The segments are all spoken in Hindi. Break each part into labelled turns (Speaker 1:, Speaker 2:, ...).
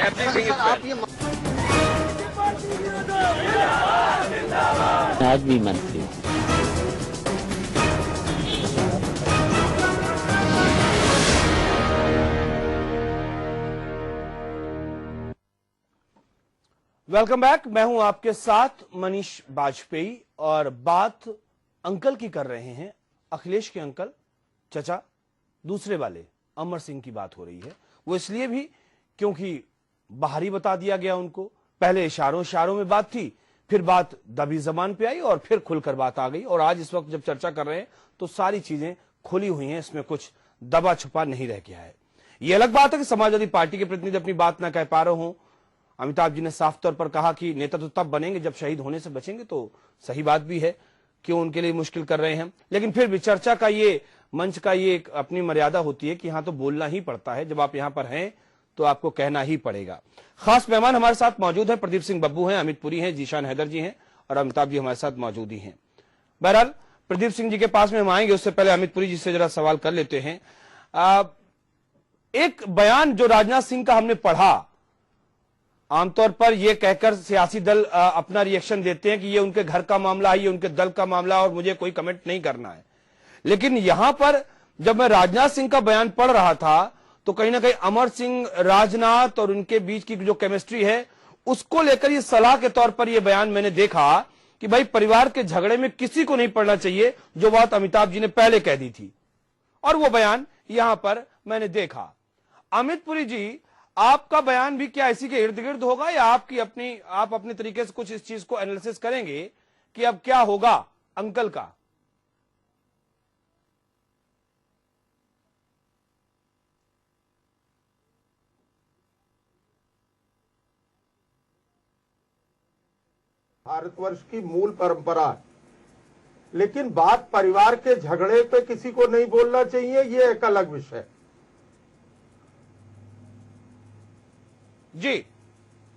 Speaker 1: Everything is
Speaker 2: आप
Speaker 1: well.
Speaker 2: ये
Speaker 3: आज भी मंत्री
Speaker 4: वेलकम बैक। मैं हूं आपके साथ मनीष बाजपेयी और बात अंकल की कर रहे हैं, अखिलेश के अंकल, चचा, दूसरे वाले अमर सिंह की बात हो रही है। वो इसलिए भी क्योंकि बाहरी बता दिया गया उनको, पहले इशारों में बात थी, फिर बात दबी जबान पे आई और फिर खुलकर बात आ गई। और आज इस वक्त जब चर्चा कर रहे हैं तो सारी चीजें खुली हुई हैं, इसमें कुछ दबा छुपा नहीं रह गया है। ये अलग बात है कि समाजवादी पार्टी के प्रतिनिधि अपनी बात ना कह पा रहे हों। अमिताभ जी ने साफ तौर पर कहा कि नेता तो तब बनेंगे जब शहीद होने से बचेंगे, तो सही बात भी है, क्यों उनके लिए मुश्किल कर रहे हैं। लेकिन फिर भी चर्चा का ये मंच का ये एक अपनी मर्यादा होती है कि यहां तो बोलना ही पड़ता है, जब आप यहां पर हैं तो आपको कहना ही पड़ेगा। खास मेहमान हमारे साथ मौजूद है, प्रदीप सिंह बब्बू हैं, अमित पुरी हैं, जीशान हैदर जी हैं और अमिताभ जी हमारे साथ मौजूद ही हैं। बहरहाल प्रदीप सिंह जी के पास में हम आएंगे, उससे पहले अमित पुरी जी से जरा सवाल कर लेते हैं। एक बयान जो राजनाथ सिंह का हमने पढ़ा, आमतौर पर यह कहकर सियासी दल अपना रिएक्शन देते हैं कि ये उनके घर का मामला है, ये उनके दल का मामला है और मुझे कोई कमेंट नहीं करना है। लेकिन यहां पर जब मैं राजनाथ सिंह का बयान पढ़ रहा था तो कहीं ना कहीं अमर सिंह, राजनाथ और उनके बीच की जो केमिस्ट्री है उसको लेकर ये सलाह के तौर पर यह बयान मैंने देखा कि भाई परिवार के झगड़े में किसी को नहीं पड़ना चाहिए, जो बात अमिताभ जी ने पहले कह दी थी। और वो बयान यहां पर मैंने देखा। अमित पुरी जी, आपका बयान भी क्या इसी के इर्द गिर्द होगा या आप अपने तरीके से कुछ इस चीज को एनालिसिस करेंगे कि अब क्या होगा अंकल का?
Speaker 5: भारतवर्ष की मूल परंपरा है, लेकिन बात परिवार के झगड़े पे किसी को नहीं बोलना चाहिए, ये एक अलग विषय है।
Speaker 4: जी,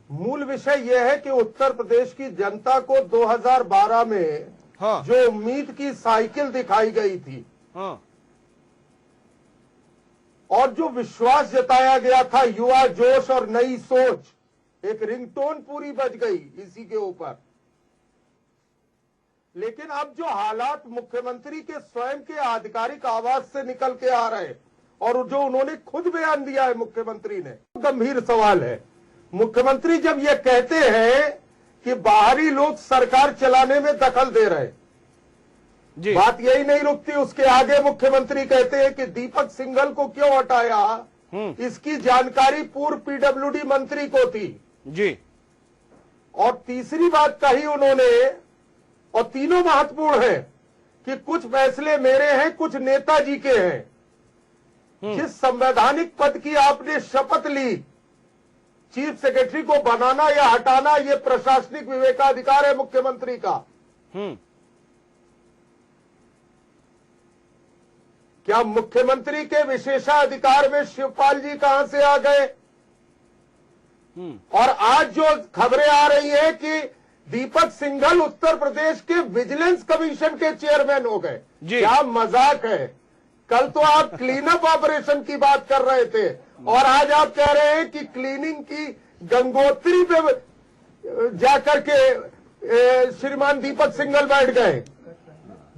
Speaker 5: मूल विषय यह है कि उत्तर प्रदेश की जनता को 2012 में
Speaker 4: हाँ,
Speaker 5: जो उम्मीद की साइकिल दिखाई गई थी,
Speaker 4: हाँ,
Speaker 5: और जो विश्वास जताया गया था, युवा जोश और नई सोच, एक रिंगटोन पूरी बज गई इसी के ऊपर। लेकिन अब जो हालात मुख्यमंत्री के स्वयं के आधिकारिक आवाज से निकल के आ रहे हैं और जो उन्होंने खुद बयान दिया है मुख्यमंत्री ने, गंभीर सवाल है। मुख्यमंत्री जब ये कहते हैं कि बाहरी लोग सरकार चलाने में दखल दे रहे,
Speaker 4: जी,
Speaker 5: बात यही नहीं रुकती। उसके आगे मुख्यमंत्री कहते हैं कि दीपक सिंघल को क्यों हटाया, इसकी जानकारी पूर्व पीडब्ल्यूडी मंत्री को थी।
Speaker 4: जी,
Speaker 5: और तीसरी बात कही उन्होंने, और तीनों महत्वपूर्ण हैं, कि कुछ फैसले मेरे हैं, कुछ नेताजी के हैं। जिस संवैधानिक पद की आपने शपथ ली, चीफ सेक्रेटरी को बनाना या हटाना, यह प्रशासनिक विवेकाधिकार है मुख्यमंत्री का। क्या मुख्यमंत्री के विशेषाधिकार में शिवपाल जी कहां से आ गए? और आज जो खबरें आ रही हैं कि दीपक सिंघल उत्तर प्रदेश के विजिलेंस कमीशन के चेयरमैन हो गए, क्या मजाक है? कल तो आप क्लीन अप ऑपरेशन की बात कर रहे थे और आज आप कह रहे हैं कि क्लीनिंग की गंगोत्री पे जाकर के श्रीमान दीपक सिंघल बैठ गए।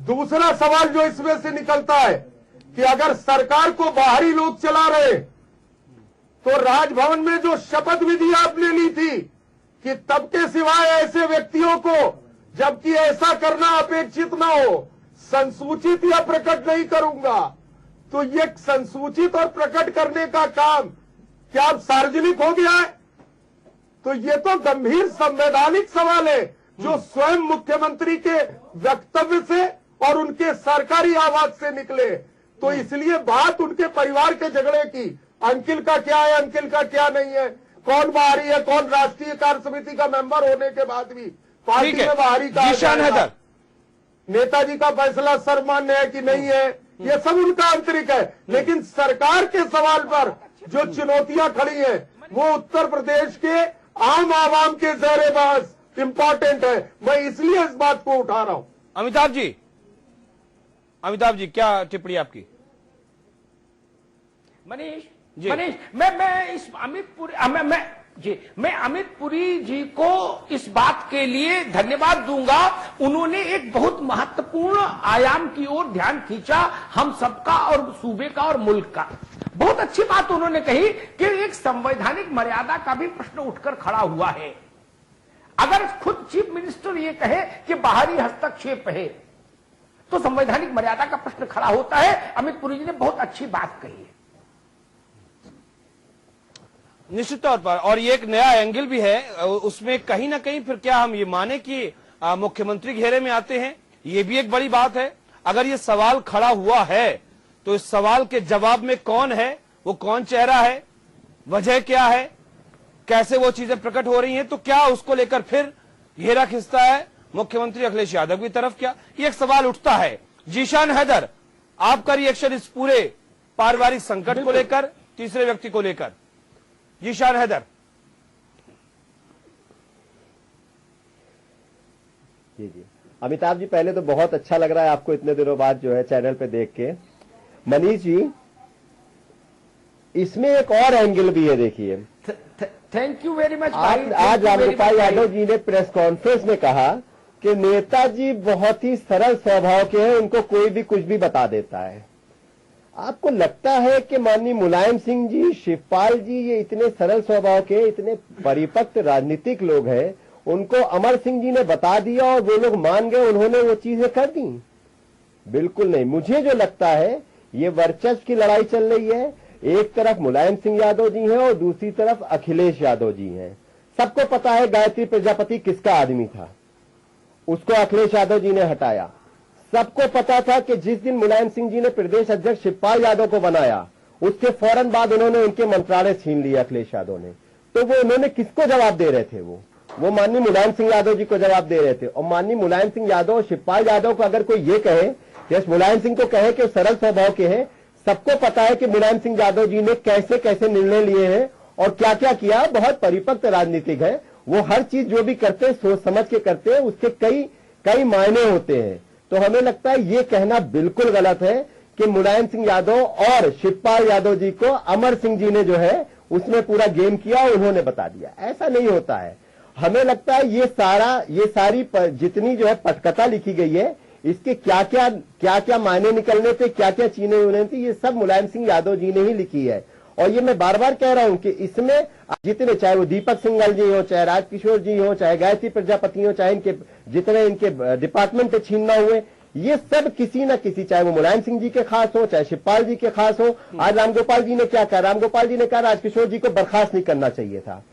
Speaker 5: दूसरा सवाल जो इसमें से निकलता है कि अगर सरकार को बाहरी लोग चला रहे तो राजभवन में जो शपथ विधि आपने ली थी कि तब के सिवाय ऐसे व्यक्तियों को, जबकि ऐसा करना अपेक्षित ना हो, संसूचित या प्रकट नहीं करूंगा, तो ये संसूचित और प्रकट करने का काम क्या अब सार्वजनिक हो गया है? तो ये तो गंभीर संवैधानिक सवाल है जो स्वयं मुख्यमंत्री के वक्तव्य से और उनके सरकारी आवाज से निकले। तो इसलिए बात उनके परिवार के झगड़े की, अंकिल का क्या है, अंकिल का क्या नहीं है, कौन बाहरी है, कौन राष्ट्रीय कार्य समिति का मेंबर होने के बाद भी पार्टी में बाहरी का,
Speaker 4: जीशान हैदर,
Speaker 5: नेताजी का फैसला सर्वमान्य है कि नहीं है, ये सब उनका आंतरिक है। लेकिन सरकार के सवाल पर जो चुनौतियां खड़ी हैं वो उत्तर प्रदेश के आम आवाम के ज़ेरे बहस इंपॉर्टेंट है। मैं इसलिए इस बात को उठा रहा हूं।
Speaker 4: अमिताभ जी क्या टिप्पणी आपकी?
Speaker 2: मनीष, मैं इस अमित पुरी, मैं
Speaker 1: जी, मैं अमित पुरी जी को इस बात के लिए धन्यवाद दूंगा। उन्होंने एक बहुत महत्वपूर्ण आयाम की ओर ध्यान खींचा, हम सबका और सूबे का और मुल्क का। बहुत अच्छी बात उन्होंने कही कि एक संवैधानिक मर्यादा का भी प्रश्न उठकर खड़ा हुआ है। अगर खुद चीफ मिनिस्टर ये कहे कि बाहरी हस्तक्षेप है, तो संवैधानिक मर्यादा का प्रश्न खड़ा होता है। अमित पुरी जी ने बहुत अच्छी बात कही है
Speaker 4: निश्चित तौर पर, और ये एक नया एंगल भी है उसमें। कहीं ना कहीं फिर क्या हम ये माने कि मुख्यमंत्री घेरे में आते हैं, ये भी एक बड़ी बात है। अगर ये सवाल खड़ा हुआ है तो इस सवाल के जवाब में कौन है, वो कौन चेहरा है, वजह क्या है, कैसे वो चीजें प्रकट हो रही हैं, तो क्या उसको लेकर फिर घेरा खिंचता है मुख्यमंत्री अखिलेश यादव की तरफ? क्या ये एक सवाल उठता है। जीशान हैदर, आपका रिएक्शन इस पूरे पारिवारिक संकट को लेकर, तीसरे व्यक्ति को लेकर? जीशान हैदर।
Speaker 2: जी अमिताभ जी, पहले तो बहुत अच्छा लग रहा है आपको इतने दिनों बाद जो है चैनल पे देख के। मनीष जी, इसमें एक और एंगल भी है, देखिए।
Speaker 1: Thank you very much.
Speaker 2: आज रामगोपाल यादव जी ने प्रेस कॉन्फ्रेंस में कहा कि नेताजी बहुत ही सरल स्वभाव के हैं, उनको कोई भी कुछ भी बता देता है। आपको लगता है कि माननीय मुलायम सिंह जी, शिवपाल जी, ये इतने सरल स्वभाव के, इतने परिपक्व राजनीतिक लोग हैं, उनको अमर सिंह जी ने बता दिया और वो लोग मान गए, उन्होंने वो चीजें कर दी? बिल्कुल नहीं। मुझे जो लगता है ये वर्चस्व की लड़ाई चल रही है। एक तरफ मुलायम सिंह यादव जी हैं और दूसरी तरफ अखिलेश यादव जी हैं। सबको पता है गायत्री प्रजापति किसका आदमी था, उसको अखिलेश यादव जी ने हटाया। सबको पता था कि जिस दिन मुलायम सिंह जी ने प्रदेश अध्यक्ष शिवपाल यादव को बनाया, उसके फौरन बाद उन्होंने उनके मंत्रालय छीन लिया अखिलेश यादव ने। तो वो उन्होंने किसको जवाब दे रहे थे? वो माननीय मुलायम सिंह यादव जी को जवाब दे रहे थे। और माननीय मुलायम सिंह यादव और शिवपाल यादव को अगर कोई ये कहे, जैसे मुलायम सिंह को कहे कि सरल स्वभाव के हैं, सबको पता है कि मुलायम सिंह यादव जी ने कैसे कैसे निर्णय लिए हैं और क्या क्या किया। बहुत परिपक्व राजनीतिक है वो, हर चीज जो भी करते हैं सोच समझ के करते हैं, उसके कई मायने होते हैं। तो हमें लगता है ये कहना बिल्कुल गलत है कि मुलायम सिंह यादव और शिवपाल यादव जी को अमर सिंह जी ने जो है उसमें पूरा गेम किया और उन्होंने बता दिया। ऐसा नहीं होता है। हमें लगता है ये सारी जितनी जो है पटकथा लिखी गई है, इसके क्या क्या मायने निकलने थे, क्या क्या चीजें होने थी, ये सब मुलायम सिंह यादव जी ने ही लिखी है। और ये मैं बार बार कह रहा हूं कि इसमें जितने, चाहे वो दीपक सिंघल जी हो, चाहे राजकिशोर जी हो, चाहे गायत्री प्रजापति हो, चाहे जितने इनके डिपार्टमेंट छीनना हुए, ये सब किसी न किसी, चाहे वो मुलायम सिंह जी के खास हो, चाहे शिवपाल जी के खास हो। आज रामगोपाल जी ने क्या कहा? रामगोपाल जी ने कहा राजकिशोर जी को बर्खास्त नहीं करना चाहिए था।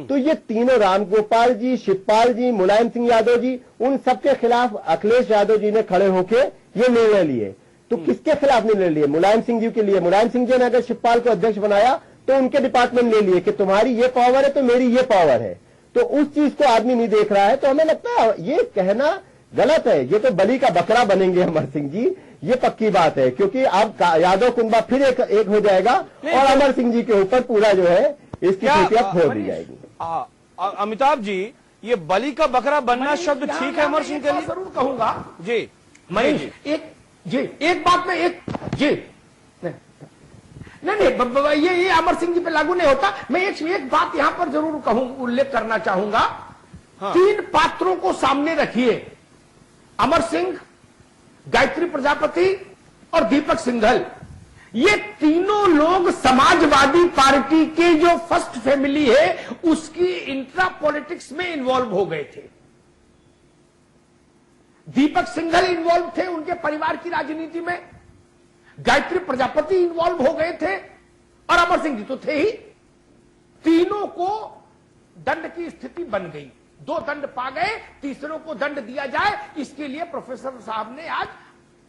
Speaker 2: तो ये तीनों, रामगोपाल जी, शिवपाल जी, मुलायम सिंह यादव जी, उन सबके खिलाफ अखिलेश यादव जी ने खड़े होके ये निर्णय लिए। तो किसके खिलाफ निर्णय लिए? मुलायम सिंह जी के लिए। मुलायम सिंह जी ने अगर शिवपाल को अध्यक्ष बनाया तो उनके डिपार्टमेंट ले लिए कि तुम्हारी ये पावर है तो मेरी ये पावर है। तो उस चीज को आदमी नहीं देख रहा है। तो हमें लगता है ये कहना गलत है। ये तो बलि का बकरा बनेंगे अमर सिंह जी, ये पक्की बात है। क्योंकि अब यादव कुंबा फिर एक हो जाएगा और अमर सिंह जी के ऊपर पूरा जो है इसकी खुफिया खोल दी जाएगी।
Speaker 4: अमिताभ जी, ये बलि का बकरा बनना शब्द ठीक है अमर सिंह के लिए?
Speaker 1: जरूर कहूंगा
Speaker 4: जी।
Speaker 1: मनीष, एक बात में नहीं, ये अमर सिंह जी पे लागू नहीं होता। मैं एक बात यहां पर जरूर उल्लेख करना चाहूंगा। हाँ। 3 पात्रों को सामने रखिए, अमर सिंह, गायत्री प्रजापति और दीपक सिंघल। ये तीनों लोग समाजवादी पार्टी के जो फर्स्ट फैमिली है उसकी इंट्रा पॉलिटिक्स में इन्वॉल्व हो गए थे। दीपक सिंघल इन्वॉल्व थे उनके परिवार की राजनीति में, गायत्री प्रजापति इन्वॉल्व हो गए थे और अमर सिंह जी तो थे ही। तीनों को दंड की स्थिति बन गई। 2 दंड पा गए, तीसरों को दंड दिया जाए, इसके लिए प्रोफेसर साहब ने आज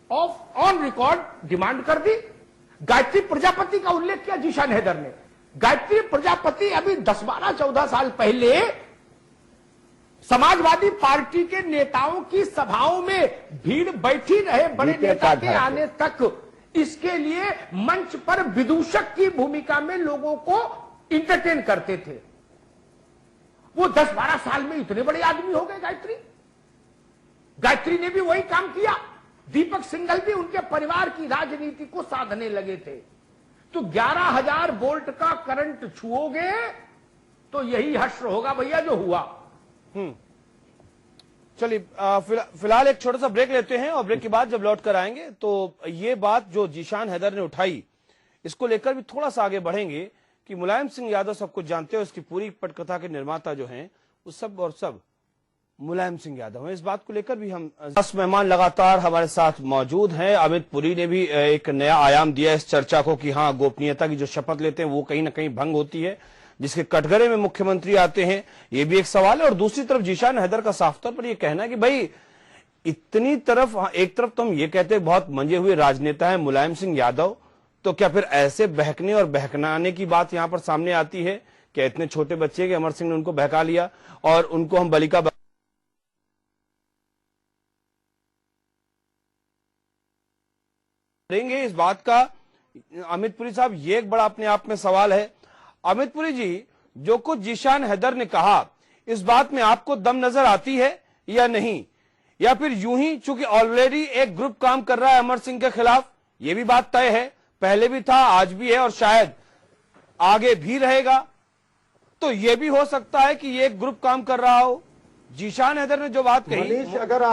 Speaker 1: ऑन रिकॉर्ड डिमांड कर दी। गायत्री प्रजापति का उल्लेख किया जीशान हैदर ने। गायत्री प्रजापति अभी 10-12-14 साल पहले समाजवादी पार्टी के नेताओं की सभाओं में भीड़ बैठी रहे, बड़े नेता के आने तक। इसके लिए मंच पर विदूषक की भूमिका में लोगों को इंटरटेन करते थे। वो 10-12 साल में इतने बड़े आदमी हो गए गायत्री ने भी वही काम किया। दीपक सिंघल भी उनके परिवार की राजनीति को साधने लगे थे। तो 11,000 वोल्ट का करंट छुओगे तो यही हश्र होगा भैया जो हुआ।
Speaker 4: चलिए फिलहाल एक छोटा सा ब्रेक लेते हैं और ब्रेक के बाद जब लौट कर आएंगे तो ये बात जो जीशान हैदर ने उठाई इसको लेकर भी थोड़ा सा आगे बढ़ेंगे कि मुलायम सिंह यादव सब कुछ जानते हो, इसकी पूरी पटकथा के निर्माता जो हैं वो सब और सब मुलायम सिंह यादव है। इस बात को लेकर भी हम 10 मेहमान लगातार हमारे साथ मौजूद हैं। अमित पुरी ने भी एक नया आयाम दिया इस चर्चा को कि हाँ, गोपनीयता की जो शपथ लेते हैं वो कहीं ना कहीं भंग होती है, जिसके कटघरे में मुख्यमंत्री आते हैं, ये भी एक सवाल है। और दूसरी तरफ जीशान हैदर का साफ तौर पर यह कहना है कि भाई इतनी तरफ, एक तरफ तो हम ये कहते हैं बहुत मंजे हुए राजनेता है मुलायम सिंह यादव, तो क्या फिर ऐसे बहकने और बहकनाने की बात यहां पर सामने आती है? क्या इतने छोटे बच्चे कि अमर सिंह ने उनको बहका लिया और उनको हम बलि का देंगे? इस बात का अमित पुरी साहब ये एक बड़ा अपने आप में सवाल है। अमित पुरी जी, जो कुछ जीशान हैदर ने कहा, इस बात में आपको दम नजर आती है या नहीं, या फिर यूं ही चूंकि ऑलरेडी एक ग्रुप काम कर रहा है अमर सिंह के खिलाफ, ये भी बात तय है, पहले भी था, आज भी है और शायद आगे भी रहेगा, तो यह भी हो सकता है कि ये एक ग्रुप काम कर रहा हो। जीशान हैदर ने जो बात कही,
Speaker 5: मनीष अगर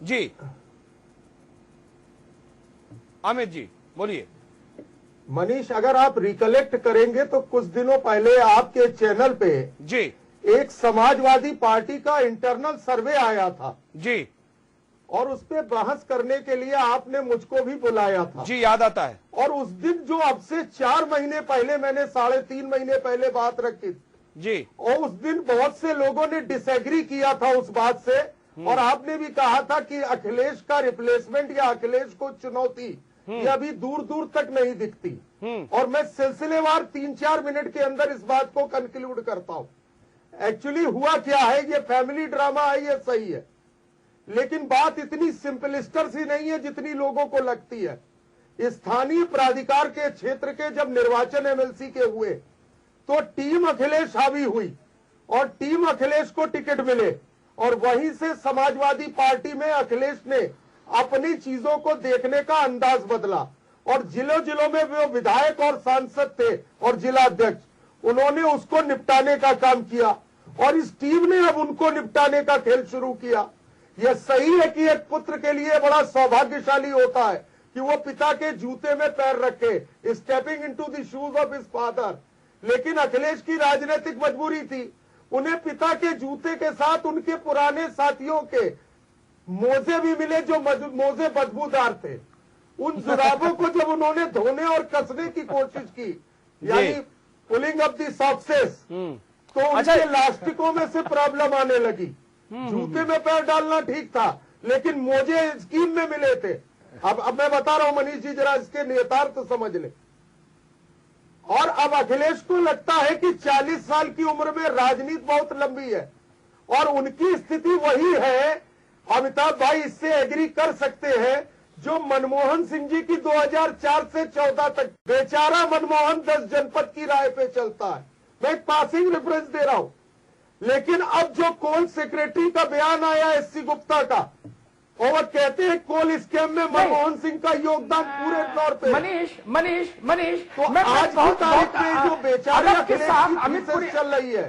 Speaker 4: जी अमित जी बोलिए।
Speaker 5: मनीष अगर आप रिकलेक्ट करेंगे तो कुछ दिनों पहले आपके चैनल पे
Speaker 4: जी
Speaker 5: एक समाजवादी पार्टी का इंटरनल सर्वे आया था
Speaker 4: जी,
Speaker 5: और उस पे बहस करने के लिए आपने मुझको भी बुलाया था
Speaker 4: जी, याद आता है।
Speaker 5: और उस दिन जो अब से 4 महीने पहले मैंने 3.5 महीने पहले बात रखी
Speaker 4: जी,
Speaker 5: और उस दिन बहुत से लोगों ने डिसएग्री किया था उस बात से, और आपने भी कहा था कि अखिलेश का रिप्लेसमेंट या अखिलेश को चुनौती ये अभी दूर दूर तक नहीं दिखती। और मैं सिलसिलेवार 3-4 मिनट के अंदर इस बात को कंक्लूड करता हूं। एक्चुअली हुआ क्या है, ये फैमिली ड्रामा है, ये सही है, लेकिन बात इतनी सिंपलिस्टर सी नहीं है जितनी लोगों को लगती है। स्थानीय प्राधिकार के क्षेत्र के जब निर्वाचन एमएलसी के हुए तो टीम अखिलेश हावी हुई और टीम अखिलेश को टिकट मिले, और वहीं से समाजवादी पार्टी में अखिलेश ने अपनी चीजों को देखने का अंदाज बदला, और जिलों जिलों में वो विधायक और सांसद थे और जिला अध्यक्ष, उन्होंने उसको निपटाने का काम किया, और इस टीम ने अब उनको निपटाने का खेल शुरू किया। यह सही है कि एक पुत्र के लिए बड़ा सौभाग्यशाली होता है कि वो पिता के जूते में पैर रखे, stepping into the shoes of his father, लेकिन अखिलेश की राजनीतिक मजबूरी थी, उन्हें पिता के जूते के साथ उनके पुराने साथियों के मोजे भी मिले जो मोजे बदबूदार थे। उन जुराबों को जब उन्होंने धोने और कसने की कोशिश की, यानी पुलिंग अप दी सॉक्सेस, तो उनके लास्टिकों में से प्रॉब्लम आने लगी। जूते में पैर डालना ठीक था, लेकिन मोजे स्कीम में मिले थे। अब मैं बता रहा हूं मनीष जी, जरा इसके नियतार्थ तो समझ ले। और अब अखिलेश को लगता है कि 40 साल की उम्र में राजनीति बहुत लंबी है, और उनकी स्थिति वही है, अमिताभ भाई इससे एग्री कर सकते हैं, जो मनमोहन सिंह जी की 2004 से 14 तक। बेचारा मनमोहन 10 जनपद की राय पे चलता है, मैं एक पासिंग रेफरेंस दे रहा हूं, लेकिन अब जो कोल सेक्रेटरी का बयान आया एससी गुप्ता का, और वो कहते हैं कोल स्कैम में मनमोहन सिंह का योगदान पूरे तौर पे।
Speaker 1: मनीष
Speaker 5: तो आज की तारीख में जो बेचारे अमित पुरी चल रही है,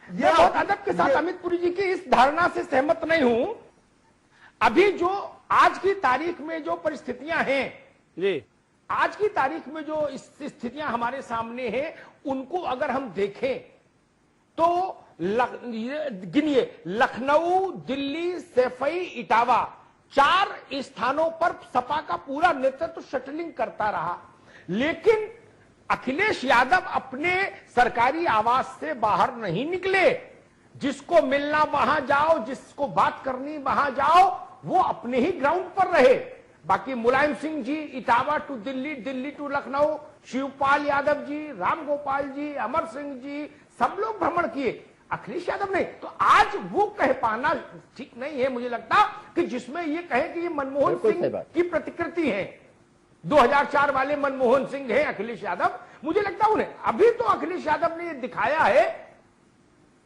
Speaker 1: ये बहुत अदब के साथ अमित पुरी जी की इस धारणा से सहमत नहीं हूं। अभी जो आज की तारीख में जो परिस्थितियां हैं
Speaker 4: जी,
Speaker 1: आज की तारीख में जो स्थितियां हमारे सामने हैं, उनको अगर हम देखें तो गिनिए, लखनऊ, दिल्ली, सैफई, इटावा, 4 स्थानों पर सपा का पूरा नेतृत्व शटलिंग करता रहा, लेकिन अखिलेश यादव अपने सरकारी आवास से बाहर नहीं निकले। जिसको मिलना वहां जाओ, जिसको बात करनी वहां जाओ, वो अपने ही ग्राउंड पर रहे। बाकी मुलायम सिंह जी इटावा टू दिल्ली, दिल्ली टू लखनऊ, शिवपाल यादव जी, राम गोपाल जी, अमर सिंह जी, सब लोग भ्रमण किए, अखिलेश यादव नहीं। तो आज वो कह पाना ठीक नहीं है, मुझे लगता कि जिसमें ये कहे कि ये मनमोहन सिंह की प्रतिकृति है, 2004 वाले मनमोहन सिंह है अखिलेश यादव। मुझे लगता उन्हें अभी तो अखिलेश यादव ने ये दिखाया है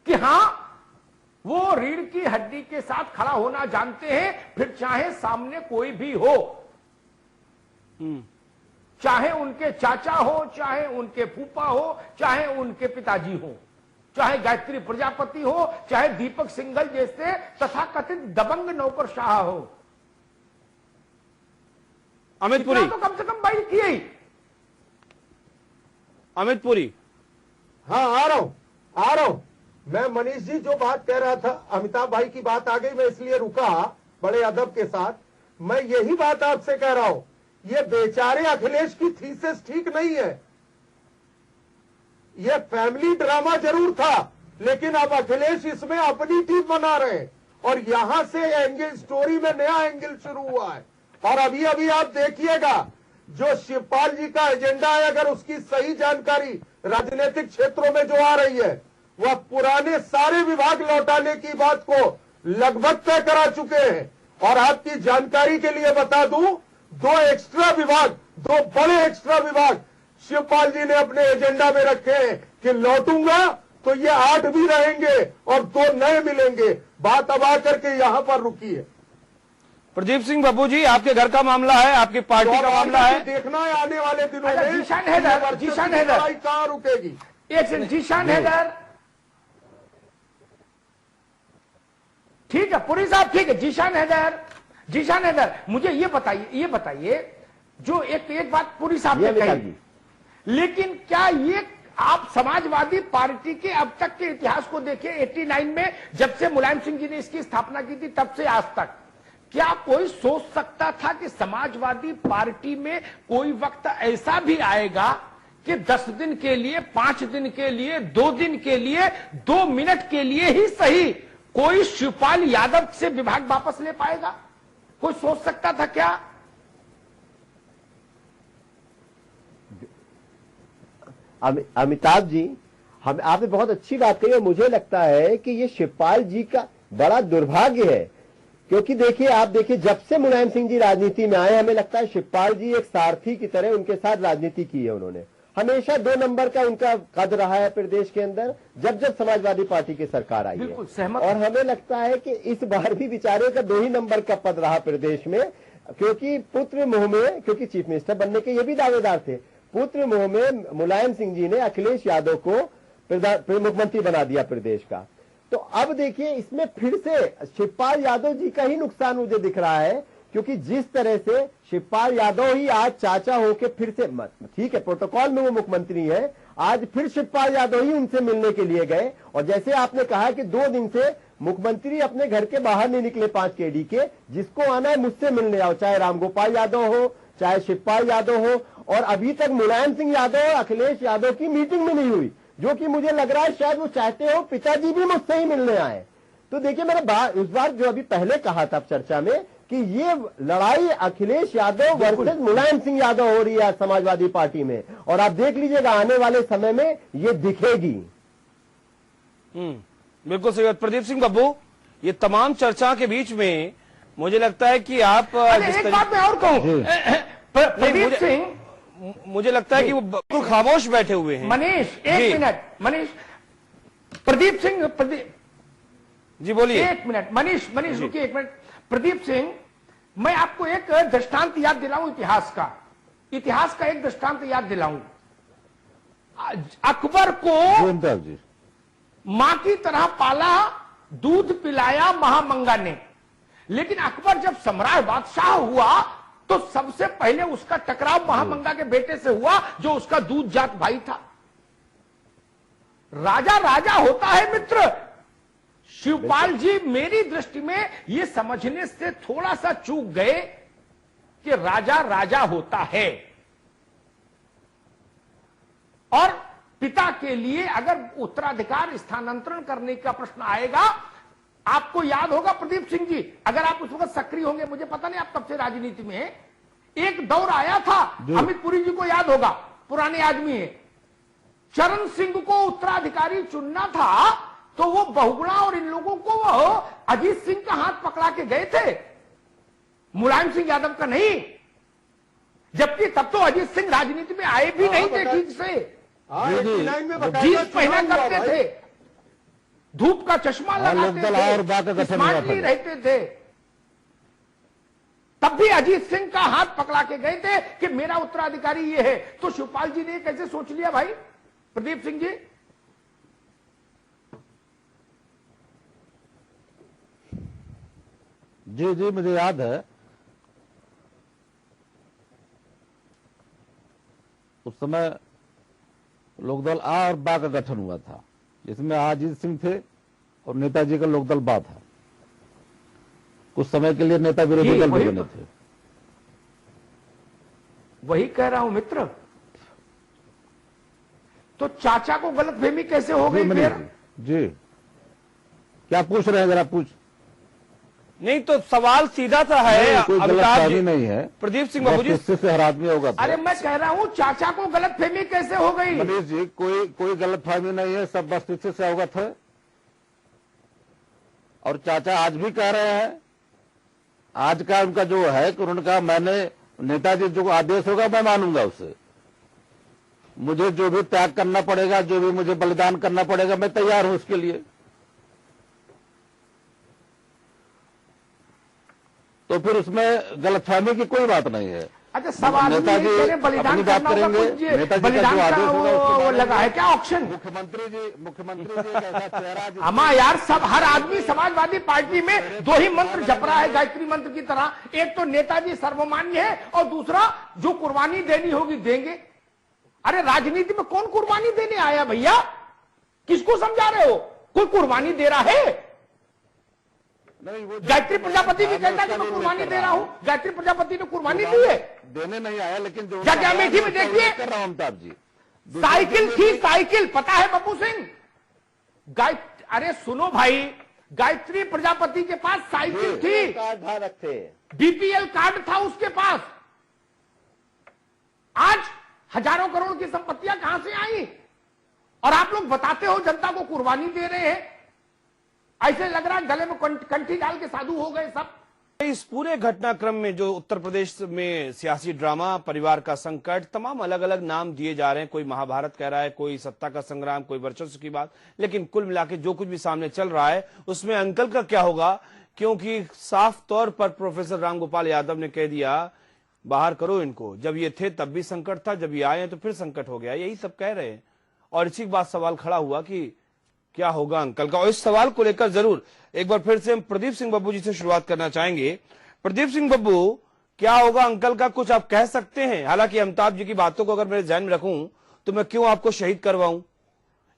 Speaker 1: कि हां, वो रीढ़ की हड्डी के साथ खड़ा होना जानते हैं, फिर चाहे सामने कोई भी हो, चाहे उनके चाचा हो, चाहे उनके फूफा हो, चाहे उनके पिताजी हो। चाहे गायत्री प्रजापति हो, चाहे दीपक सिंघल जैसे तथाकथित दबंग नौकरशाह हो।
Speaker 4: अमित पुरी
Speaker 1: तो कम से कम भाई किए ही।
Speaker 4: अमित पुरी,
Speaker 5: हाँ आ रहा हूं। मैं मनीष जी जो बात कह रहा था, अमिताभ भाई की बात आ गई, मैं इसलिए रुका बड़े अदब के साथ। मैं यही बात आपसे कह रहा हूं, ये बेचारे अखिलेश की थीसिस ठीक नहीं है। ये फैमिली ड्रामा जरूर था, लेकिन अब अखिलेश इसमें अपनी टीम बना रहे हैं और यहां से एंगल, स्टोरी में नया एंगल शुरू हुआ है। और अभी अभी आप देखिएगा जो शिवपाल जी का एजेंडा है, अगर उसकी सही जानकारी राजनीतिक क्षेत्रों में जो आ रही है, वह पुराने सारे विभाग लौटाने की बात को लगभग तय करा चुके हैं। और आपकी जानकारी के लिए बता दूं, 2 एक्स्ट्रा विभाग, 2 बड़े एक्स्ट्रा विभाग शिवपाल जी ने अपने एजेंडा में रखे हैं कि लौटूंगा तो ये 8 भी रहेंगे और 2 नए मिलेंगे। बात अब आकर के यहां पर रुकी है।
Speaker 4: प्रदीप सिंह बब्बू जी, आपके घर का मामला है, आपकी पार्टी का मामला है,
Speaker 5: देखना है आने वाले दिनों
Speaker 1: अच्छा,
Speaker 5: में
Speaker 1: जीशान हैदर
Speaker 5: कहां रुकेगी।
Speaker 1: एक सेकंड, जीशान हैदर, ठीक है पुरी साहब, ठीक है। जीशान हैदर, मुझे ये बताइए जो एक बात पुरी साहब ने कही, लेकिन क्या ये आप समाजवादी पार्टी के अब तक के इतिहास को देखिए, 89 में जब से मुलायम सिंह जी ने इसकी स्थापना की थी तब से आज तक, क्या कोई सोच सकता था कि समाजवादी पार्टी में कोई वक्त ऐसा भी आएगा कि 10 दिन के लिए, 5 दिन के लिए, 2 दिन के लिए, 2 मिनट के लिए ही सही कोई शिवपाल यादव से विभाग वापस ले पाएगा? कोई सोच सकता था क्या?
Speaker 2: अमिताभ जी, आपने बहुत अच्छी बात कही और मुझे लगता है कि ये शिवपाल जी का बड़ा दुर्भाग्य है, क्योंकि देखिए आप देखिए जब से मुलायम सिंह जी राजनीति में आए, हमें लगता है शिवपाल जी एक सारथी की तरह उनके साथ राजनीति की है। उन्होंने हमेशा 2 नंबर का उनका कद रहा है प्रदेश के अंदर, जब जब समाजवादी पार्टी की सरकार आई है। और हमें लगता है कि इस बार भी बेचारे का 2 ही नंबर का पद रहा प्रदेश में, क्योंकि पुत्र मोह में, क्योंकि चीफ मिनिस्टर बनने के ये भी दावेदार थे, पुत्र मोह में मुलायम सिंह जी ने अखिलेश यादव को मुख्यमंत्री बना दिया प्रदेश का। तो अब देखिए इसमें फिर से शिवपाल यादव जी का ही नुकसान मुझे दिख रहा है, क्योंकि जिस तरह से शिवपाल यादव ही आज चाचा होके फिर से, ठीक है प्रोटोकॉल में वो मुख्यमंत्री है, आज फिर शिवपाल यादव ही उनसे मिलने के लिए गए। और जैसे आपने कहा कि 2 दिन से मुख्यमंत्री अपने घर के बाहर नहीं निकले 5 केडी के, जिसको आना है मुझसे मिलने आओ, चाहे रामगोपाल यादव हो, चाहे शिवपाल यादव हो। और अभी तक मुलायम सिंह यादव और अखिलेश यादव की मीटिंग में नहीं हुई, जो कि मुझे लग रहा है शायद वो चाहते हो पिताजी भी मुझसे ही मिलने आए। तो देखिए मैंने उस बार जो अभी पहले कहा था चर्चा में कि ये लड़ाई अखिलेश यादव वर्सेस मुलायम सिंह यादव हो रही है समाजवादी पार्टी में, और आप देख लीजिएगा आने वाले समय में ये दिखेगी।
Speaker 4: बिल्कुल सही बात। प्रदीप सिंह बब्बू, ये तमाम चर्चा के बीच में मुझे लगता है कि आप
Speaker 1: एक बात मैं और कहूं, प्रदीप सिंह,
Speaker 4: मुझे लगता है कि वो बिल्कुल खामोश बैठे हुए हैं।
Speaker 1: मनीष, एक मिनट, मनीष, प्रदीप सिंह,
Speaker 4: जी बोलिए।
Speaker 1: एक मिनट मनीष, रुकिए एक मिनट। प्रदीप सिंह, मैं आपको एक दृष्टांत याद दिलाऊं, इतिहास का एक दृष्टांत याद दिलाऊं। अकबर को मां की तरह पाला, दूध पिलाया महामंगा ने, लेकिन अकबर जब सम्राट बादशाह हुआ तो सबसे पहले उसका टकराव महामंगा के बेटे से हुआ, जो उसका दूध जात भाई था। राजा राजा होता है मित्र। शिवपाल जी मेरी दृष्टि में यह समझने से थोड़ा सा चूक गए कि राजा राजा होता है, और पिता के लिए अगर उत्तराधिकार स्थानांतरण करने का प्रश्न आएगा, आपको याद होगा प्रदीप सिंह जी, अगर आप उस वक्त सक्रिय होंगे, मुझे पता नहीं आप कब से राजनीति में हैं, एक दौर आया था, अमित पुरी जी को याद होगा, पुराने आदमी है, चरण सिंह को उत्तराधिकारी चुनना था, तो वो बहुगुणा और इन लोगों को वो अजीत सिंह का हाथ पकड़ा के गए थे, मुलायम सिंह यादव का नहीं। जबकि तब तो अजीत सिंह राजनीति में आए भी नहीं थे ठीक से, जीन्स पहना करते थे, धूप का चश्मा लगाते थे, स्मार्टली रहते थे। तब भी अजीत सिंह का हाथ पकड़ा के गए थे कि मेरा उत्तराधिकारी ये है। तो शिवपाल जी ने कैसे सोच लिया भाई प्रदीप सिंह जी?
Speaker 3: जी जी, मुझे याद है उस समय लोकदल आ और बा का गठन हुआ था, जिसमें अजीत सिंह थे और नेताजी का लोकदल बा था। कुछ समय के लिए नेता विरोधी दल भी बने थे।
Speaker 1: वही कह रहा हूं मित्र। तो चाचा को गलतफहमी कैसे हो गई फिर?
Speaker 3: जी, क्या पूछ रहे हैं जरा पूछ।
Speaker 4: नहीं तो सवाल सीधा सा है,
Speaker 3: कोई गलतफहमी नहीं है
Speaker 4: प्रदीप सिंह बाबू जी।
Speaker 3: इससे हर आदमी होगा।
Speaker 1: अरे मैं कह रहा हूं चाचा को गलतफहमी कैसे हो गई?
Speaker 3: मनीष जी, कोई गलतफहमी नहीं है, सब वस्तुस्थिति से अवगत है। और चाचा आज भी कह रहे हैं, आज का उनका जो है कि उन्होंने कहा मैंने नेताजी जो आदेश होगा मैं मानूंगा उसे, मुझे जो भी त्याग करना पड़ेगा, जो भी मुझे बलिदान करना पड़ेगा, मैं तैयार हूं उसके लिए। तो फिर उसमें गलतफहमी की कोई बात नहीं है।
Speaker 1: अच्छा, सवाल
Speaker 3: नेताजी
Speaker 1: बलिदान
Speaker 3: बात करेंगे, नेताजी का जो आदेश होगा
Speaker 1: वो लगा है क्या ऑप्शन?
Speaker 3: मुख्यमंत्री जी एक ऐसा चेहरा
Speaker 1: अमा यार, सब हर आदमी समाजवादी पार्टी में दो ही मंत्र जप रहा है गायत्री मंत्र की तरह। एक तो नेताजी सर्वमान्य है और दूसरा जो कुर्बानी देनी होगी देंगे। अरे राजनीति में कौन कुर्बानी देने आया भैया? किसको समझा रहे हो? कोई कुर्बानी दे रहा है? गायत्री प्रजापति भी कहता है कि मैं कुर्बानी दे रहा हूं। गायत्री प्रजापति ने कुर्बानी दी है,
Speaker 3: देने नहीं आया, लेकिन जो
Speaker 1: क्या अमेठी में देखिए
Speaker 3: कर रहा हूं अमिताभ जी,
Speaker 1: साइकिल थी, साइकिल पता है बब्बू सिंह? अरे सुनो भाई, गायत्री प्रजापति के पास साइकिल थी,
Speaker 2: कार्ड रखते,
Speaker 1: बीपीएल कार्ड था उसके पास। आज हजारों करोड़ की संपत्तियां कहां से आई? और आप लोग बताते हो जनता को कुर्बानी दे रहे हैं। ऐसे लग रहा है गले में कंठी डाल के साधु हो गए सब।
Speaker 4: इस पूरे घटनाक्रम में जो उत्तर प्रदेश में सियासी ड्रामा, परिवार का संकट, तमाम अलग अलग नाम दिए जा रहे हैं। कोई महाभारत कह रहा है, कोई सत्ता का संग्राम, कोई वर्चस्व की बात, लेकिन कुल मिलाकर जो कुछ भी सामने चल रहा है उसमें अंकल का क्या होगा? क्योंकि साफ तौर पर प्रोफेसर रामगोपाल यादव ने कह दिया बाहर करो इनको। जब ये थे तब भी संकट था, जब ये आए तो फिर संकट हो गया, यही सब कह रहे हैं। और इसी बात सवाल खड़ा हुआ कि क्या होगा अंकल का। और इस सवाल को लेकर जरूर एक बार फिर से हम प्रदीप सिंह बब्बू जी से शुरुआत करना चाहेंगे। प्रदीप सिंह बब्बू, क्या होगा अंकल का, कुछ आप कह सकते हैं? हालांकि अमिताभ जी की बातों को अगर मेरे ध्यान में रखूं तो मैं क्यों आपको शहीद करवाऊं,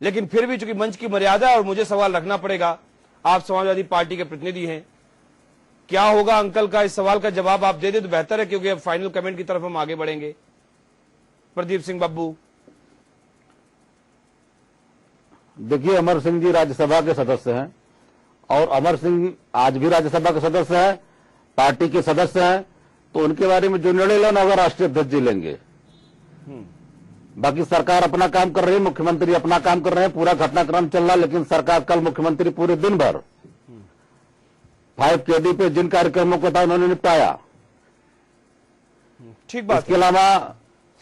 Speaker 4: लेकिन फिर भी चूंकि मंच की मर्यादा है और मुझे सवाल रखना पड़ेगा, आप समाजवादी पार्टी के प्रतिनिधि हैं, क्या होगा अंकल का? इस सवाल का जवाब आप दे दे तो बेहतर है, क्योंकि अब फाइनल कमेंट की तरफ हम आगे बढ़ेंगे। प्रदीप सिंह बब्बू,
Speaker 3: देखिए, अमर सिंह जी राज्यसभा के सदस्य हैं और अमर सिंह आज भी राज्यसभा के सदस्य हैं, पार्टी के सदस्य हैं, तो उनके बारे में जो निर्णय लेना होगा राष्ट्रीय अध्यक्ष जी लेंगे। बाकी सरकार अपना काम कर रही है, मुख्यमंत्री अपना काम कर रहे हैं, पूरा घटनाक्रम चल रहा है, लेकिन सरकार कल मुख्यमंत्री पूरे दिन भर 5KD पे जिन कार्यक्रमों को था उन्होंने निपटाया।
Speaker 4: ठीक बात।
Speaker 3: इसके अलावा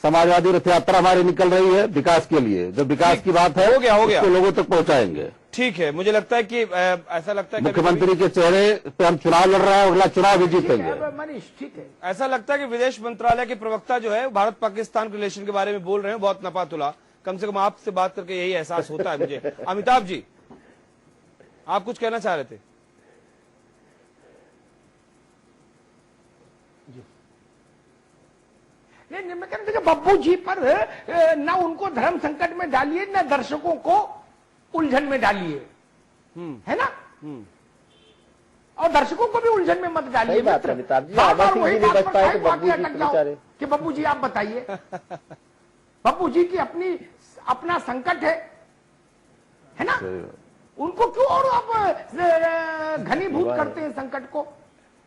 Speaker 3: समाजवादी रथ यात्रा हमारी निकल रही है विकास के लिए, जो विकास की बात है
Speaker 4: हो गया
Speaker 3: उसको लोगों तक पहुंचाएंगे।
Speaker 4: ठीक है, मुझे लगता है कि ऐसा लगता है
Speaker 3: मुख्यमंत्री के चेहरे पे हम चुनाव लड़ रहे हैं, अगला चुनाव भी जीतेंगे।
Speaker 1: मनीष ठीक है,
Speaker 4: ऐसा लगता है कि विदेश मंत्रालय के प्रवक्ता जो है भारत पाकिस्तान रिलेशन के बारे में बोल रहे हैं, बहुत नफा तुला। कम से कम आपसे बात करके यही एहसास होता है मुझे। अमिताभ जी, आप कुछ कहना चाह रहे थे?
Speaker 1: नहीं, मैं कहता हूं बब्बू जी पर ना उनको धर्म संकट में डालिए, ना दर्शकों को उलझन में डालिए, है ना? और दर्शकों को भी उलझन में मत डालिए।
Speaker 2: सही बात है अमिताभ जी, अमर सिंह जी नहीं बच पाए तो बब्बू जी बेचारे।
Speaker 1: कि बब्बू जी आप बताइए, बब्बू जी की अपना संकट है ना? उनको क्यों और आप घनीभूत करते हैं संकट को?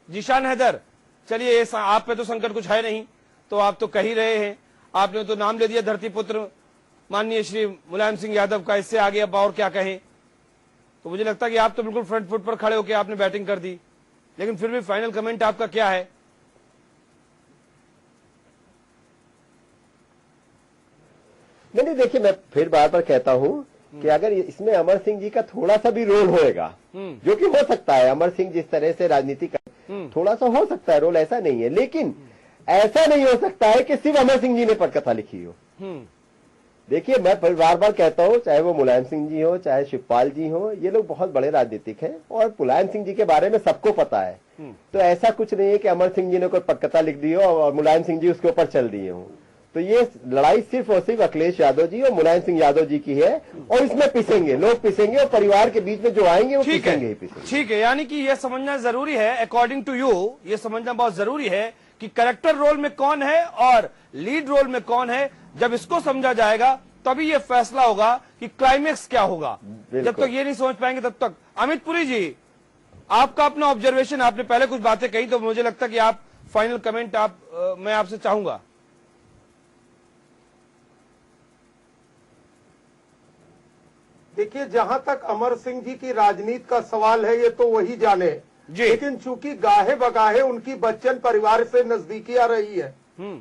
Speaker 4: जीशान हैदर, चलिए आप पे तो संकट कुछ है नहीं, तो आप तो कह ही रहे हैं, आपने तो नाम ले दिया धरती पुत्र माननीय श्री मुलायम सिंह यादव का, इससे आगे अब और क्या कहें? तो मुझे लगता है कि आप तो बिल्कुल फ्रंट फुट पर खड़े होकर आपने बैटिंग कर दी, लेकिन फिर भी फाइनल कमेंट आपका क्या है?
Speaker 2: नहीं, देखिए, मैं फिर बार बार कहता हूं कि अगर इसमें अमर सिंह जी का थोड़ा सा भी रोल होएगा, जो कि हो सकता है, अमर सिंह जिस तरह से राजनीति कर थोड़ा सा हो सकता है रोल, ऐसा नहीं है, लेकिन ऐसा नहीं हो सकता है कि सिर्फ अमर सिंह जी ने पटकथा लिखी हो। देखिए, मैं बार बार कहता हूँ, चाहे वो मुलायम सिंह जी हो, चाहे शिवपाल जी हो, ये लोग बहुत बड़े राजनीतिक हैं और मुलायम सिंह जी के बारे में सबको पता है। तो ऐसा कुछ नहीं है कि अमर सिंह जी ने कोई पटकथा लिख दी हो और मुलायम सिंह जी उसके ऊपर चल दिए हो। तो ये लड़ाई सिर्फ और सिर्फ अखिलेश यादव जी और मुलायम सिंह यादव जी की है और इसमें पिसेंगे लोग, पिसेंगे और परिवार के बीच में जो आएंगे वो पिसेंगे ही पिसेंगे।
Speaker 4: ठीक है, यानी कि ये समझना जरूरी है, अकॉर्डिंग टू यू ये समझना बहुत जरूरी है कि कैरेक्टर रोल में कौन है और लीड रोल में कौन है। जब इसको समझा जाएगा तभी ये फैसला होगा कि क्लाइमेक्स क्या होगा। जब तक ये नहीं समझ पाएंगे तब तक। अमित पुरी जी, आपका अपना ऑब्जर्वेशन, आपने पहले कुछ बातें कही तो मुझे लगता है कि आप फाइनल कमेंट मैं आपसे चाहूंगा।
Speaker 5: देखिए, जहां तक अमर सिंह जी की राजनीति का सवाल है ये तो वही जाने, लेकिन चूंकि गाहे बगाहे उनकी बच्चन परिवार से नजदीकी आ रही है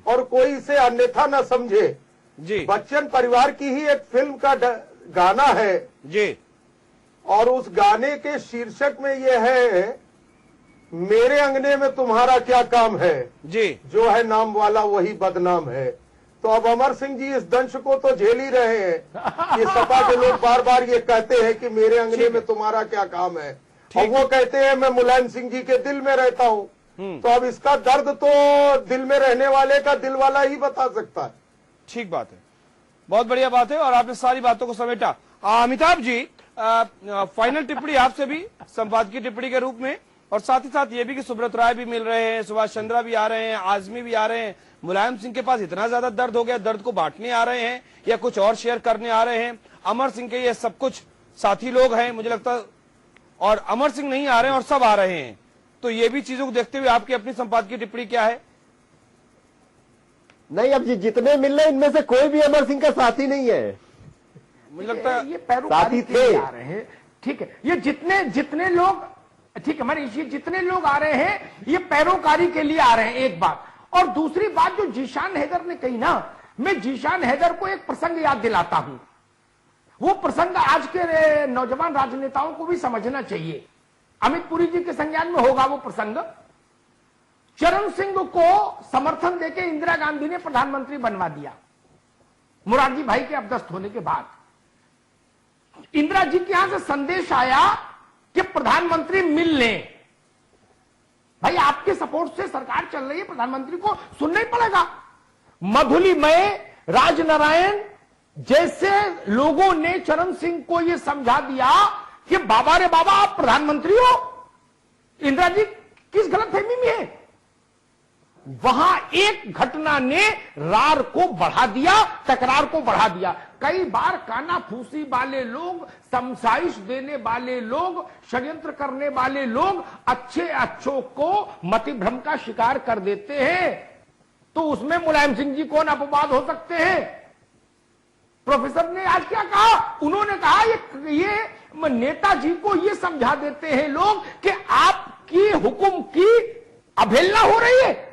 Speaker 5: और कोई इसे अन्यथा न समझे।
Speaker 4: जी,
Speaker 5: बच्चन परिवार की ही एक फिल्म का गाना है
Speaker 4: जी,
Speaker 5: और उस गाने के शीर्षक में ये है, मेरे अंगने में तुम्हारा क्या काम है,
Speaker 4: जी,
Speaker 5: जो है नाम वाला वही बदनाम है। तो अब अमर सिंह जी इस दंश को तो झेल ही रहे हैं। ये सपा के लोग बार बार ये कहते हैं कि मेरे अंगने में तुम्हारा क्या काम है, और वो कहते हैं मैं मुलायम सिंह जी के दिल में रहता हूँ। तो अब इसका दर्द तो दिल में रहने वाले का दिल वाला ही बता सकता है।
Speaker 4: ठीक बात है, बहुत बढ़िया बात है और आपने सारी बातों को समेटा। अमिताभ जी, फाइनल टिप्पणी आपसे भी संपादकीय टिप्पणी के रूप में, और साथ ही साथ ये भी कि सुब्रत राय भी मिल रहे हैं, सुभाष चंद्रा भी आ रहे हैं, आजमी भी आ रहे हैं, मुलायम सिंह के पास इतना ज्यादा दर्द हो गया, दर्द को बांटने आ रहे हैं या कुछ और शेयर करने आ रहे हैं। अमर सिंह के ये सब कुछ साथी लोग हैं मुझे लगता, और अमर सिंह नहीं आ रहे हैं और सब आ रहे हैं। तो ये भी चीजों को देखते हुए आपकी अपनी संपादकीय टिप्पणी क्या है?
Speaker 2: नहीं, अब जितने मिल रहे इनमें से कोई भी अमर सिंह का साथी नहीं है।
Speaker 4: मुझे लगता है
Speaker 1: ये पैरोकारी
Speaker 2: साथी
Speaker 1: के लिए
Speaker 2: थे।
Speaker 1: आ रहे हैं। ठीक है, ये जितने लोग, ठीक है मनीष, ये जितने लोग आ रहे हैं ये पैरोकारी के लिए आ रहे हैं, एक बात। और दूसरी बात जो जीशान हैदर ने कही ना, मैं जीशान हैदर को एक प्रसंग याद दिलाता हूं। वो प्रसंग आज के नौजवान राजनेताओं को भी समझना चाहिए। अमित पुरी जी के संज्ञान में होगा वो प्रसंग। चरण सिंह को समर्थन देके इंदिरा गांधी ने प्रधानमंत्री बनवा दिया मुरारजी भाई के अपदस्थ होने के बाद। इंदिरा जी के यहां से संदेश आया कि प्रधानमंत्री मिल लें। भाई, आपके सपोर्ट से सरकार चल रही है, प्रधानमंत्री को सुनना ही पड़ेगा। मधुलिमय, राजनारायण जैसे लोगों ने चरण सिंह को यह समझा दिया कि बाबा रे बाबा आप प्रधानमंत्री हो। इंदिरा जी किस गलतफहमी में है? वहां एक घटना ने रार को बढ़ा दिया, तकरार को बढ़ा दिया। कई बार कानाफूसी वाले लोग, समझाइश देने वाले लोग, षड्यंत्र करने वाले लोग अच्छे अच्छों को मतिभ्रम का शिकार कर देते हैं। तो उसमें मुलायम सिंह जी कौन अपवाद हो सकते हैं? प्रोफेसर ने आज क्या कहा? उन्होंने कहा ये नेताजी को ये समझा देते हैं लोग कि आपकी हुक्म की अवहेलना हो रही है।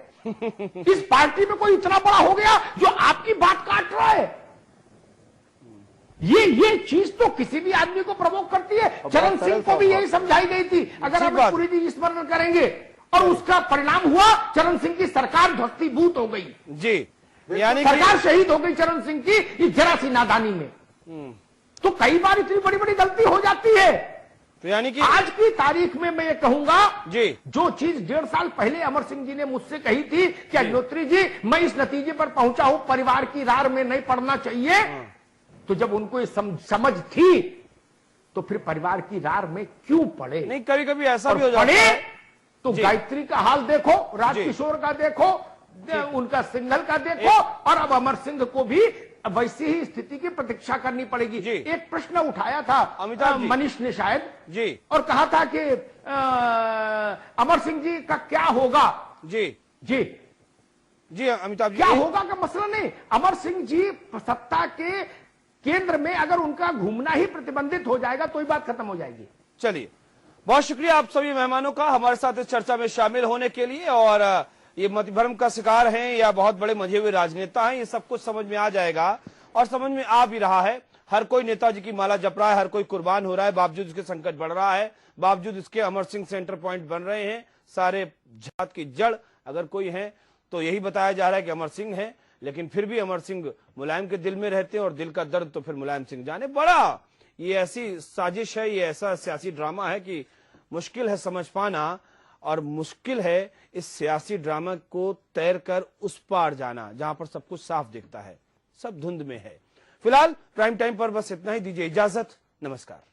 Speaker 1: इस पार्टी में कोई इतना बड़ा हो गया जो आपकी बात काट रहा है। ये चीज तो किसी भी आदमी को प्रवोक करती है। चरण सिंह को भी यही समझाई गई थी, अगर आप पूरी चीज स्मरण करेंगे, और उसका परिणाम हुआ चरण सिंह की सरकार ध्वस्तीभूत हो गई।
Speaker 4: जी, यानी
Speaker 1: सरकार शहीद हो गई चरण सिंह की इस जरा सी नादानी में। तो कई बार इतनी बड़ी बड़ी गलती हो जाती है।
Speaker 4: तो यानी कि
Speaker 1: आज की तारीख में मैं ये कहूंगा
Speaker 4: जी,
Speaker 1: जो चीज 1.5 साल पहले अमर सिंह जी ने मुझसे कही थी कि अग्निहोत्री जी मैं इस नतीजे पर पहुंचा हूं, परिवार की रार में नहीं पड़ना चाहिए, तो जब उनको ये समझ थी तो फिर परिवार की रार में क्यों पड़े?
Speaker 4: नहीं, कभी कभी ऐसा भी हो जाता
Speaker 1: पड़े
Speaker 4: है।
Speaker 1: तो गायत्री का हाल देखो, राजकिशोर का देखो, उनका सिंघल का देखो, और अब अमर सिंह को भी वैसी ही स्थिति की प्रतीक्षा करनी पड़ेगी। एक प्रश्न उठाया था
Speaker 4: अमिताभ
Speaker 1: मनीष ने शायद
Speaker 4: जी,
Speaker 1: और कहा था कि अमर सिंह जी का क्या होगा।
Speaker 4: जी
Speaker 1: जी
Speaker 4: जी अमिताभ जी,
Speaker 1: क्या होगा का मसला नहीं। अमर सिंह जी सत्ता के केंद्र में अगर उनका घूमना ही प्रतिबंधित हो जाएगा तो ही बात खत्म हो जाएगी।
Speaker 4: चलिए, बहुत शुक्रिया आप सभी मेहमानों का हमारे साथ इस चर्चा में शामिल होने के लिए। और ये मतभ्रम का शिकार हैं या बहुत बड़े मजे हुए राजनेता हैं, ये सब कुछ समझ में आ जाएगा और समझ में आ भी रहा है। हर कोई नेताजी की माला जप रहा है, हर कोई कुर्बान हो रहा है, बावजूद इसके संकट बढ़ रहा है, बावजूद इसके अमर सिंह सेंटर पॉइंट बन रहे हैं। सारे जात की जड़ अगर कोई है तो यही बताया जा रहा है कि अमर सिंह है। लेकिन फिर भी अमर सिंह मुलायम के दिल में रहते हैं और दिल का दर्द तो फिर मुलायम सिंह जाने। बड़ा ये ऐसी साजिश है, ये ऐसा सियासी ड्रामा है कि मुश्किल है समझ पाना, और मुश्किल है इस सियासी ड्रामा को तैर कर उस पार जाना जहां पर सब कुछ साफ दिखता है, सब धुंध में है। फिलहाल प्राइम टाइम पर बस इतना ही, दीजिए इजाजत, नमस्कार।